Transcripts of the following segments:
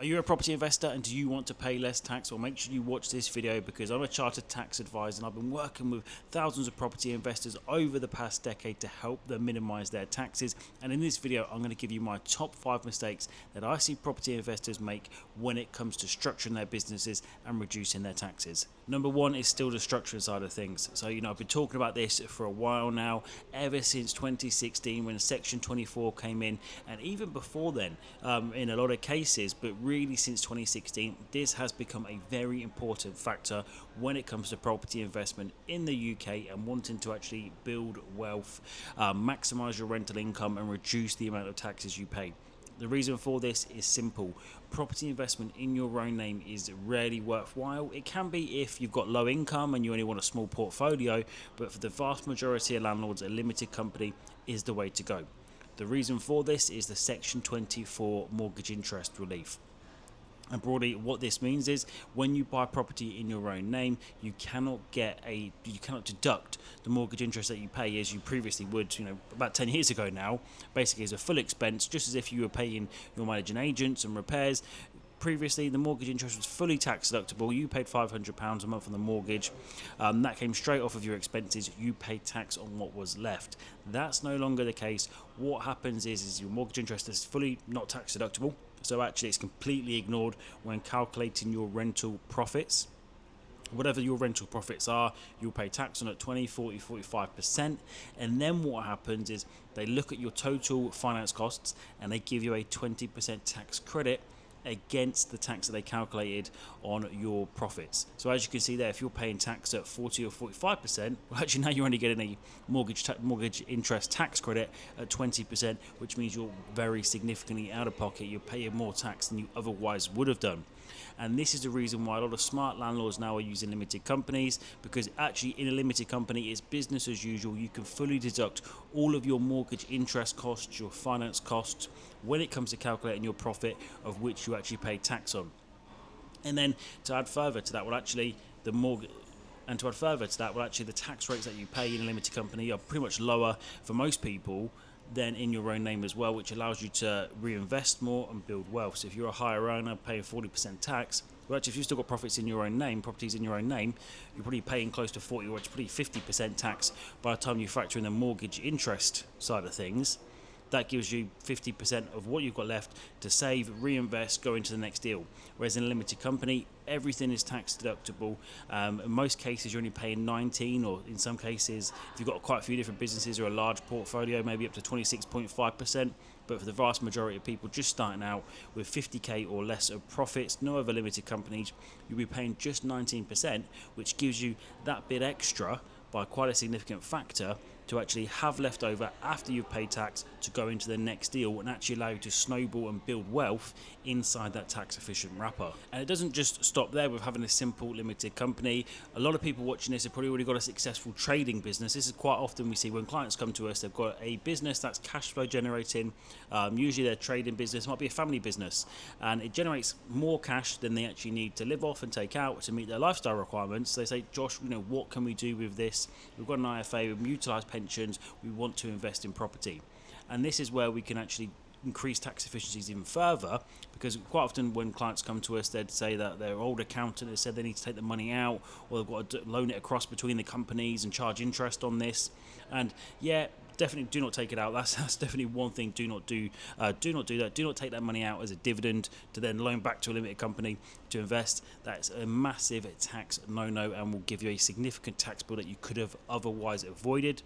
Are you a property investor and do you want to pay less tax? Well, make sure you watch this video because I'm a chartered tax advisor and I've been working with thousands of property investors over the past decade to help them minimize their taxes. And in this video, I'm going to give you my top 5 mistakes that I see property investors make when it comes to structuring their businesses and reducing their taxes. Number 1 is still the structuring side of things. So, I've been talking about this for a while now, ever since 2016 when Section 24 came in, and even before then, in a lot of cases, but really since 2016, this has become a very important factor when it comes to property investment in the UK and wanting to actually build wealth, maximize your rental income and reduce the amount of taxes you pay. The reason for this is simple. Property investment in your own name is rarely worthwhile. It can be if you've got low income and you only want a small portfolio, but for the vast majority of landlords, a limited company is the way to go. The reason for this is the Section 24 mortgage interest relief. And broadly, what this means is when you buy property in your own name, you cannot deduct the mortgage interest that you pay as you previously would, about 10 years ago now, basically as a full expense, just as if you were paying your managing agents and repairs. Previously, the mortgage interest was fully tax deductible. You paid £500 a month on the mortgage. That came straight off of your expenses. You paid tax on what was left. That's no longer the case. What happens is your mortgage interest is fully not tax deductible. So actually it's completely ignored when calculating your rental profits. Whatever your rental profits are, you'll pay tax on at 20, 40, 45%. And then what happens is they look at your total finance costs and they give you a 20% tax credit against the tax that they calculated on your profits. So as you can see there, if you're paying tax at 40 or 45%, well actually now you're only getting a mortgage interest tax credit at 20%, which means you're very significantly out of pocket. You're paying more tax than you otherwise would have done. And this is the reason why a lot of smart landlords now are using limited companies, because actually in a limited company it's business as usual. You can fully deduct all of your mortgage interest costs, your finance costs, when it comes to calculating your profit of which you actually pay tax on. And then to add further to that, the tax rates that you pay in a limited company are pretty much lower for most people than in your own name as well, which allows you to reinvest more and build wealth. So if you're a higher earner paying 40% tax, well actually if you've still got properties in your own name, you're probably paying close to 40 or probably 50% tax by the time you factor in the mortgage interest side of things. That gives you 50% of what you've got left to save, reinvest, go into the next deal. Whereas in a limited company, everything is tax deductible. In most cases, you're only paying 19, or in some cases, if you've got quite a few different businesses or a large portfolio, maybe up to 26.5%. But for the vast majority of people just starting out with 50k or less of profits, no other limited companies, you'll be paying just 19%, which gives you that bit extra by quite a significant factor to actually have left over after you've paid tax to go into the next deal and actually allow you to snowball and build wealth inside that tax efficient wrapper. And it doesn't just stop there with having a simple limited company. A lot of people watching this have probably already got a successful trading business. This is quite often we see when clients come to us, they've got a business that's cash flow generating. Usually their trading business might be a family business and it generates more cash than they actually need to live off and take out to meet their lifestyle requirements. They say, Josh, what can we do with this? We've got an IFA, we utilise pensions, we want to invest in property. And this is where we can actually increase tax efficiencies even further, because quite often when clients come to us, they'd say that their old accountant has said they need to take the money out, or they've got to loan it across between the companies and charge interest on this. And yeah, definitely do not take it out. That's definitely one thing. Do not do that. Do not take that money out as a dividend to then loan back to a limited company to invest. That's a massive tax no-no and will give you a significant tax bill that you could have otherwise avoided.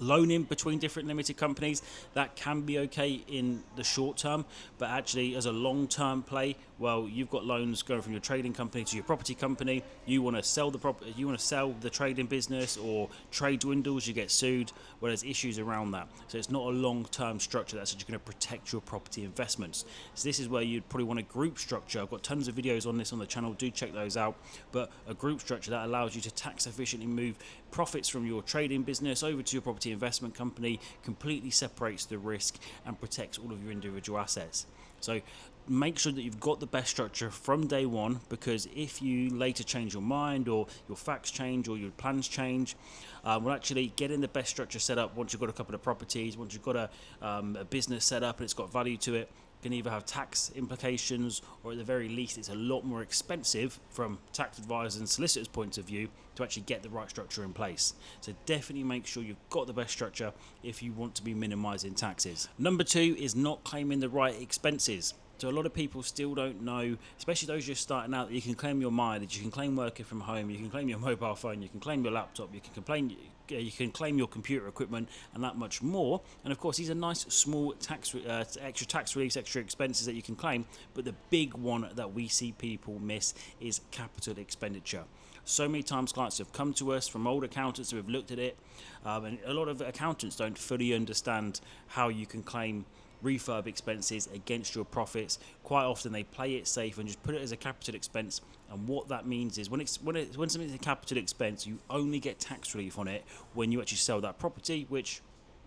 Loaning between different limited companies, that can be okay in the short term, but actually as a long-term play, well, you've got loans going from your trading company to your property company. You want to sell the trading business, or trade dwindles, you get sued. Well, there's issues around that. So it's not a long-term structure that's actually going to protect your property investments. So this is where you'd probably want a group structure. I've got tons of videos on this on the channel. Do check those out. But a group structure that allows you to tax efficiently move profits from your trading business over to your property investment company, completely separates the risk and protects all of your individual assets. So make sure that you've got the best structure from day one, because if you later change your mind, or your facts change, or your plans change, well, actually getting the best structure set up once you've got a couple of properties, once you've got a business set up and it's got value to it, can either have tax implications, or at the very least it's a lot more expensive from tax advisors and solicitors' point of view to actually get the right structure in place. So definitely make sure you've got the best structure if you want to be minimising taxes. Number 2 is not claiming the right expenses. So a lot of people still don't know, especially those just starting out, that you can claim your mileage, you can claim working from home, you can claim your mobile phone, you can claim your laptop, you can claim your computer equipment, and that much more. And of course, these are nice small extra tax reliefs, extra expenses that you can claim. But the big one that we see people miss is capital expenditure. So many times clients have come to us from old accountants who have looked at it, and a lot of accountants don't fully understand how you can claim refurb expenses against your profits. Quite often they play it safe and just put it as a capital expense, and what that means is when something's a capital expense, you only get tax relief on it when you actually sell that property, which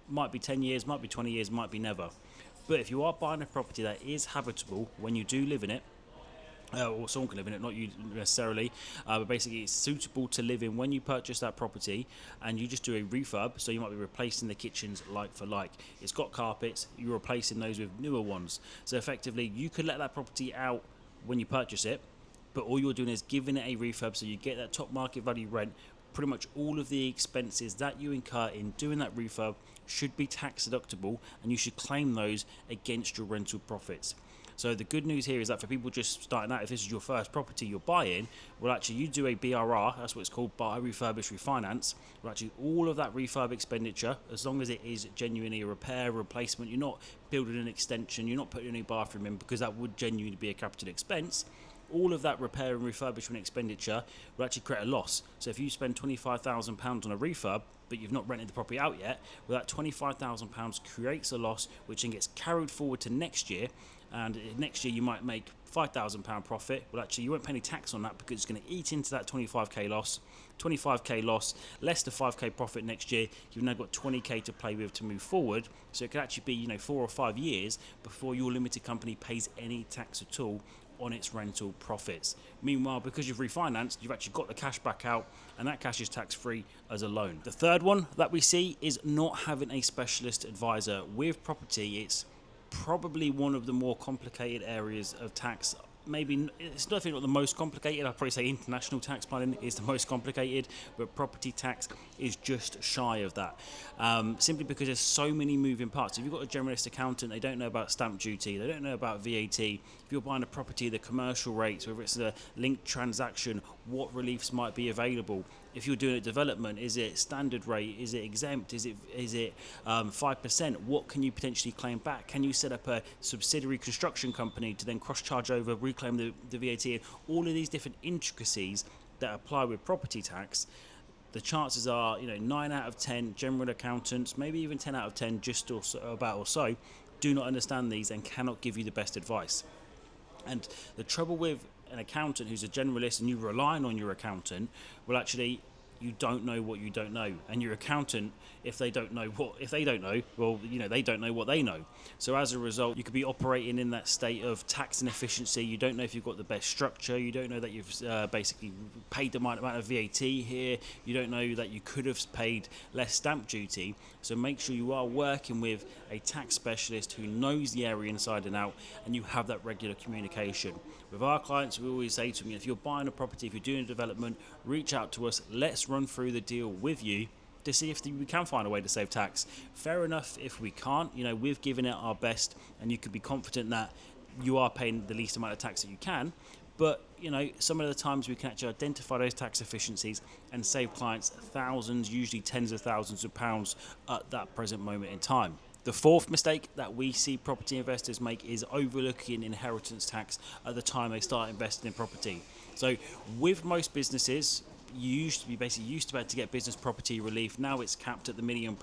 might be 10 years, might be 20 years, might be never. But if you are buying a property that is habitable when you do live in it, or someone can live in it, not you necessarily, but basically it's suitable to live in when you purchase that property, and you just do a refurb, so you might be replacing the kitchens like for like. It's got carpets, you're replacing those with newer ones. So effectively you could let that property out when you purchase it, but all you're doing is giving it a refurb, so you get that top market value rent. Pretty much all of the expenses that you incur in doing that refurb should be tax deductible, and you should claim those against your rental profits. So the good news here is that for people just starting out, if this is your first property you're buying, well actually you do a BRR, that's what it's called, buy, refurbish, refinance. Well actually all of that refurb expenditure, as long as it is genuinely a repair, replacement, you're not building an extension, you're not putting a new bathroom in, because that would genuinely be a capital expense. All of that repair and refurbishment expenditure will actually create a loss. So if you spend £25,000 on a refurb, but you've not rented the property out yet, well that £25,000 creates a loss, which then gets carried forward to next year. And next year you might make £5,000 profit. Well, actually, you won't pay any tax on that, because it's going to eat into that 25k loss. 25k loss, less the 5k profit next year. You've now got 20k to play with to move forward. So it could actually be 4 or 5 years before your limited company pays any tax at all on its rental profits. Meanwhile, because you've refinanced, you've actually got the cash back out, and that cash is tax-free as a loan. The third one that we see is not having a specialist advisor. With property, it's probably one of the more complicated areas of tax. Maybe it's definitely not the most complicated. I'd probably say international tax planning is the most complicated, but property tax is just shy of that, simply because there's so many moving parts. If you've got a generalist accountant, they don't know about stamp duty, they don't know about VAT. If you're buying a property, the commercial rates, whether it's a linked transaction, what reliefs might be available. If you're doing a development, is it standard rate? Is it exempt? Is it 5%? What can you potentially claim back? Can you set up a subsidiary construction company to then cross-charge over, reclaim the VAT? And all of these different intricacies that apply with property tax, the chances are 9 out of 10 general accountants, maybe even 10 out of 10 just or so, do not understand these and cannot give you the best advice. And the trouble with an accountant who's a generalist and you're relying on your accountant, well actually you don't know what you don't know, and your accountant, if they don't know, well they don't know what they know. So as a result, you could be operating in that state of tax inefficiency. You don't know if you've got the best structure, you don't know that you've basically paid the right amount of VAT here, you don't know that you could have paid less stamp duty. So make sure you are working with a tax specialist who knows the area inside and out, and you have that regular communication. With our clients, we always say to them, if you're buying a property, if you're doing a development, reach out to us, let's run through the deal with you to see if we can find a way to save tax. Fair enough if we can't, we've given it our best, and you could be confident that you are paying the least amount of tax that you can. But some of the times we can actually identify those tax efficiencies and save clients thousands, usually tens of thousands of pounds at that present moment in time. The fourth mistake that we see property investors make is overlooking inheritance tax at the time they start investing in property. So with most businesses, you used to be able to get business property relief. Now it's capped at the £1 million,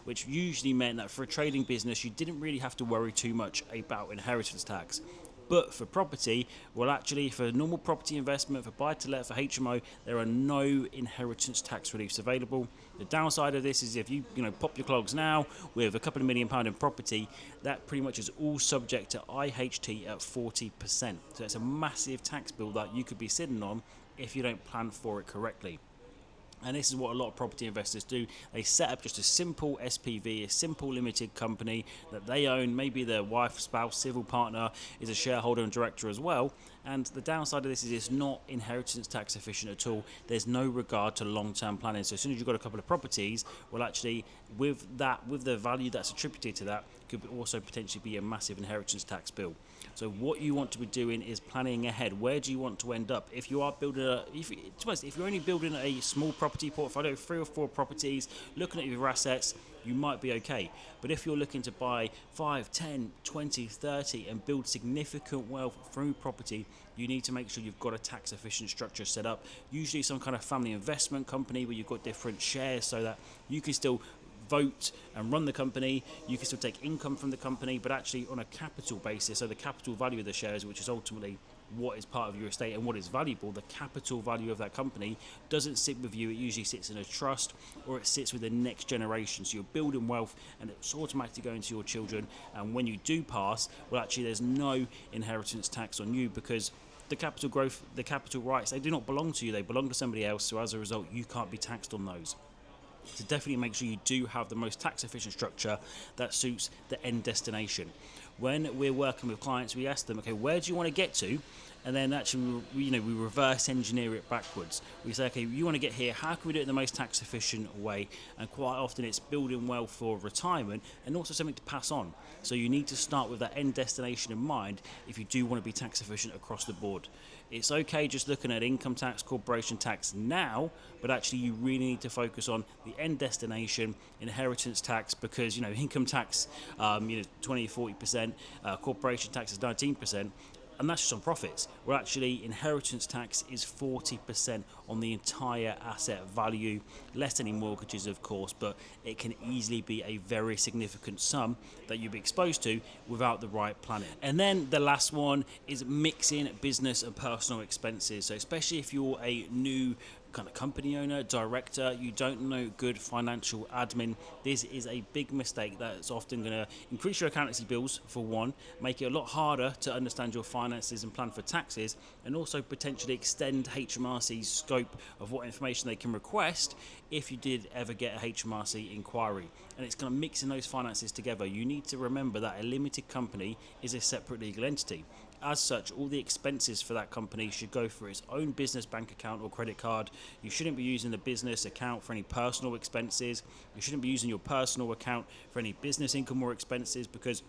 which usually meant that for a trading business, you didn't really have to worry too much about inheritance tax. But for property, well actually for normal property investment, for buy-to-let, for HMO, there are no inheritance tax reliefs available. The downside of this is if you pop your clogs now with a couple of £1 million in property, that pretty much is all subject to IHT at 40%. So it's a massive tax bill that you could be sitting on if you don't plan for it correctly. And this is what a lot of property investors do. They set up just a simple SPV, a simple limited company that they own. Maybe their wife, spouse, civil partner is a shareholder and director as well. And the downside of this is it's not inheritance tax efficient at all. There's no regard to long-term planning. So as soon as you've got a couple of properties, well, actually, with the value that's attributed to that, could also potentially be a massive inheritance tax bill. So what you want to be doing is planning ahead. Where do you want to end up? If you are building if you're only building a small property portfolio, 3 or 4 properties, looking at your assets, you might be okay. But if you're looking to buy 5, 10, 20, 30 and build significant wealth through property, you need to make sure you've got a tax efficient structure set up. Usually some kind of family investment company where you've got different shares so that you can still vote and run the company, you can still take income from the company, but actually on a capital basis, so the capital value of the shares, which is ultimately what is part of your estate and what is valuable, the capital value of that company doesn't sit with you. It usually sits in a trust or it sits with the next generation. So you're building wealth and it's automatically going to your children. And when you do pass, well, actually there's no inheritance tax on you because the capital growth, the capital rights, they do not belong to you. They belong to somebody else. So as a result, you can't be taxed on those. So definitely make sure you do have the most tax efficient structure that suits the end destination. When we're working with clients, we ask them, okay, where do you want to get to? And then actually, we reverse engineer it backwards. We say, okay, you want to get here, how can we do it in the most tax efficient way? And quite often it's building wealth for retirement and also something to pass on. So you need to start with that end destination in mind if you do want to be tax efficient across the board. It's okay just looking at income tax, corporation tax now, but actually you really need to focus on the end destination, inheritance tax, because income tax, 20-40%, corporation tax is 19%. And that's just on profits. Where actually inheritance tax is 40% on the entire asset value, less any mortgages, of course, but it can easily be a very significant sum that you'll be exposed to without the right planning. And then the last one is mixing business and personal expenses. So especially if you're a new kind of company owner, director, you don't know good financial admin, this is a big mistake that's often going to increase your accountancy bills for one, make it a lot harder to understand your finances and plan for taxes, and also potentially extend HMRC's scope of what information they can request if you did ever get a HMRC inquiry. And it's going to mix in those finances together. You need to remember that a limited company is a separate legal entity. As such, all the expenses for that company should go through its own business bank account or credit card. You shouldn't be using the business account for any personal expenses. You shouldn't be using your personal account for any business income or expenses, because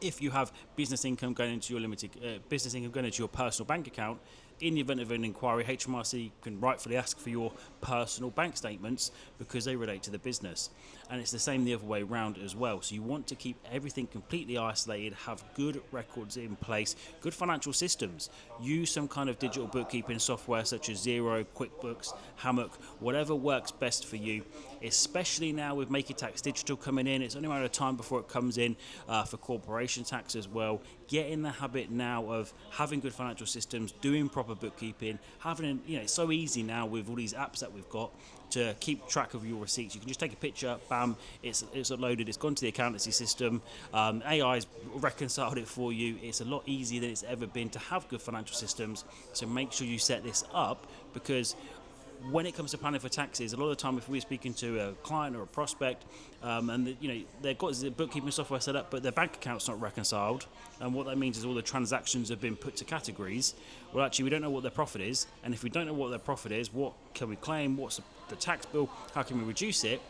if you have business income going into your personal bank account, in the event of an inquiry, HMRC can rightfully ask for your personal bank statements because they relate to the business. And it's the same the other way around as well. So you want to keep everything completely isolated, have good records in place, good financial systems. Use some kind of digital bookkeeping software such as Xero, QuickBooks, Hammock, whatever works best for you. Especially now with Make It Tax Digital coming in, it's only a matter of time before it comes in for corporation tax as well. Get in the habit now of having good financial systems, doing proper bookkeeping, it's so easy now with all these apps that we've got to keep track of your receipts. You can just take a picture, bam, it's uploaded, it's gone to the accountancy system, AI's reconciled it for you. It's a lot easier than it's ever been to have good financial systems, so make sure you set this up, because when it comes to planning for taxes, a lot of the time if we're speaking to a client or a prospect and they've got the bookkeeping software set up but their bank account's not reconciled, and what that means is all the transactions have been put to categories, well actually we don't know what their profit is, and if we don't know what their profit is, what can we claim, what's the tax bill, how can we reduce it?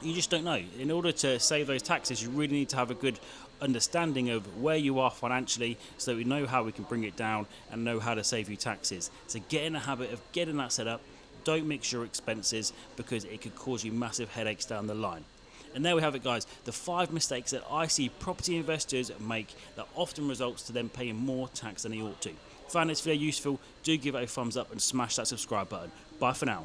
You just don't know. In order to save those taxes, you really need to have a good understanding of where you are financially so that we know how we can bring it down and know how to save you taxes. So get in the habit of getting that set up. Don't mix your expenses because it could cause you massive headaches down the line. And there we have it, guys. The 5 mistakes that I see property investors make that often results to them paying more tax than they ought to. If you found this video useful, do give it a thumbs up and smash that subscribe button. Bye for now.